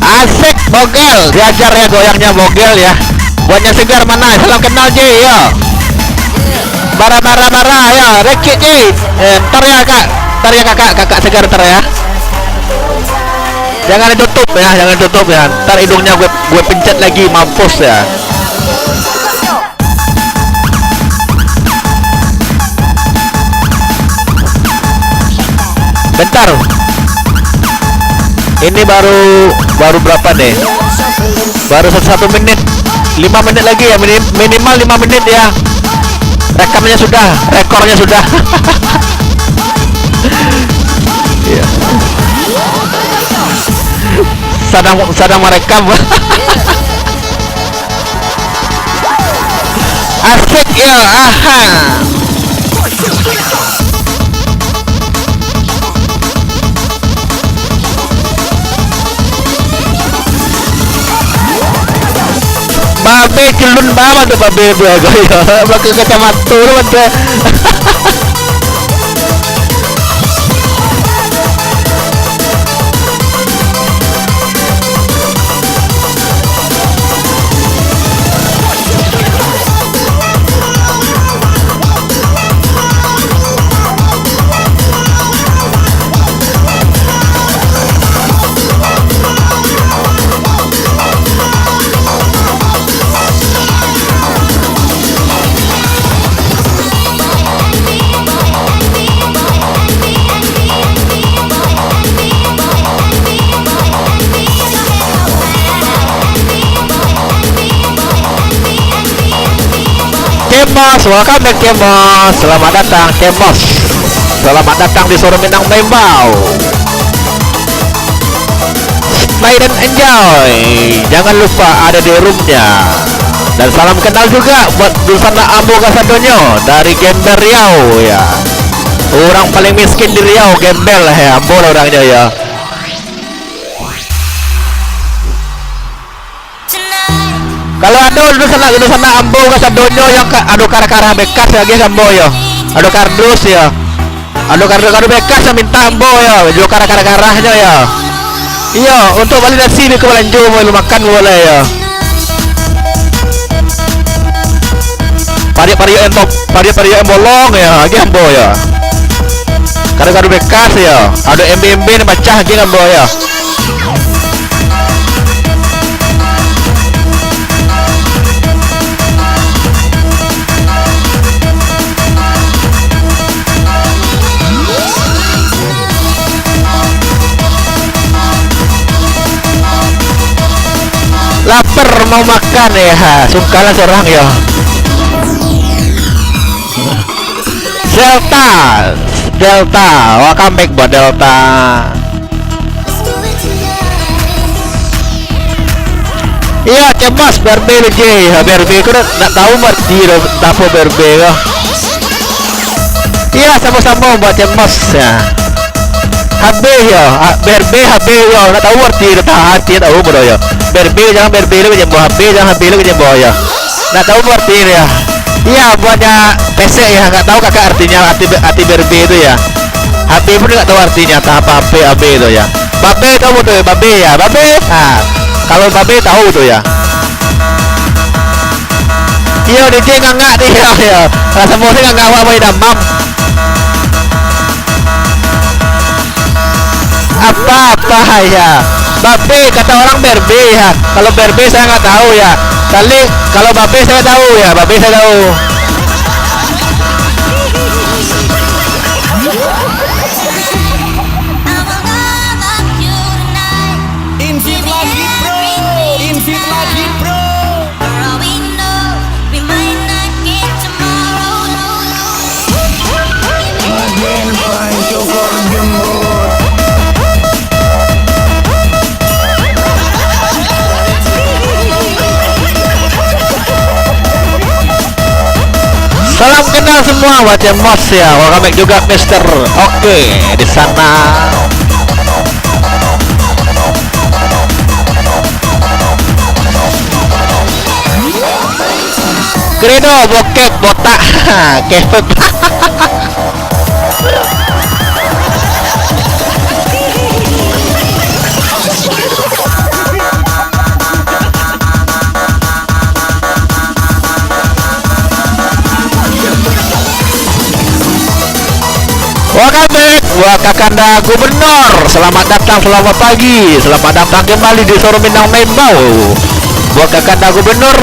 Asik bogel, diajar ya goyangnya bogel ya. Buatnya segar mana? Salam kenal J ya. Bara ya, rekit J. Ntar ya kak, kakak segar ntar ya. Jangan ditutup ya, ntar hidungnya gue pencet lagi, mampus ya. Bentar, ini baru berapa deh? Baru 1 menit, 5 menit lagi ya, minimal 5 menit ya. Rekamnya sudah, rekornya sudah. Iya. Sedang merekam. Asik ya, aha. Babe culun banget tuh babe gue ya. Pakai kacamata lu betul. Kemos, welcome back Kemos. Selamat datang Kemos. Selamat datang di Suruh Minang Membau. Stay dan enjoy. Jangan lupa ada di roomnya. Dan salam kenal juga buat Dulsana Ambo Kasadonyo dari Gembel Riau ya. Orang paling miskin di Riau, Gembel ya, Ambo orangnya ya. Kalau ada dulu sana Ambo Kasadonyo yang aduh kara-kara bekas lagi Ambo ya. Aduh kardus ya. Aduh kardus bekas yang minta Ambo ya. Jual kara-karahnya ya. Iya, untuk validasi di kebalanju mau makan boleh ya. Pari yang bolong ya, lagi Ambo ya. Kara-kara bekas ya. Ada MB ini baca lagi Ambo ya. Lapar mau makan ya, sungkalan seorang ya. Delta, welcome back buat Delta. Iya, Kemos berbe J, berbe ku nak tahu berarti dafo berbe ya. Iya, sama-sama buat Kemos ya. HB ya, berbe HB ya, nak tahu berarti hati tahu bro ya. Berbe jangan berbe lu jembo HB jangan HB lu jembo ya. Nak tahu berarti ya. Iya buatnya PC ya, nggak tahu kakak artinya arti berbe itu ya. HB pun nggak tahu artinya apa AB itu ya. Babe tahu tuh babe ya, babe. Nah, kalau babe tahu tuh ya. Iya DJ nggak dia ya. Rasa mau sih nggak apa damam. Apa ya? Babe kata orang berbe ya. Kalau berbe saya nggak tahu ya. Kali kalau babe saya tahu ya. Babe saya tahu. Invite lagi bro. Salam kenal semua buat Mos ya. Welcome back juga Mister. Oke, di sana. Credo bokep botak. Kepep. Welcome back buat Kakanda Gubernur. Selamat datang, selamat pagi, selamat datang kembali di Showroom Minang Membau. Buat Kakanda Gubernur.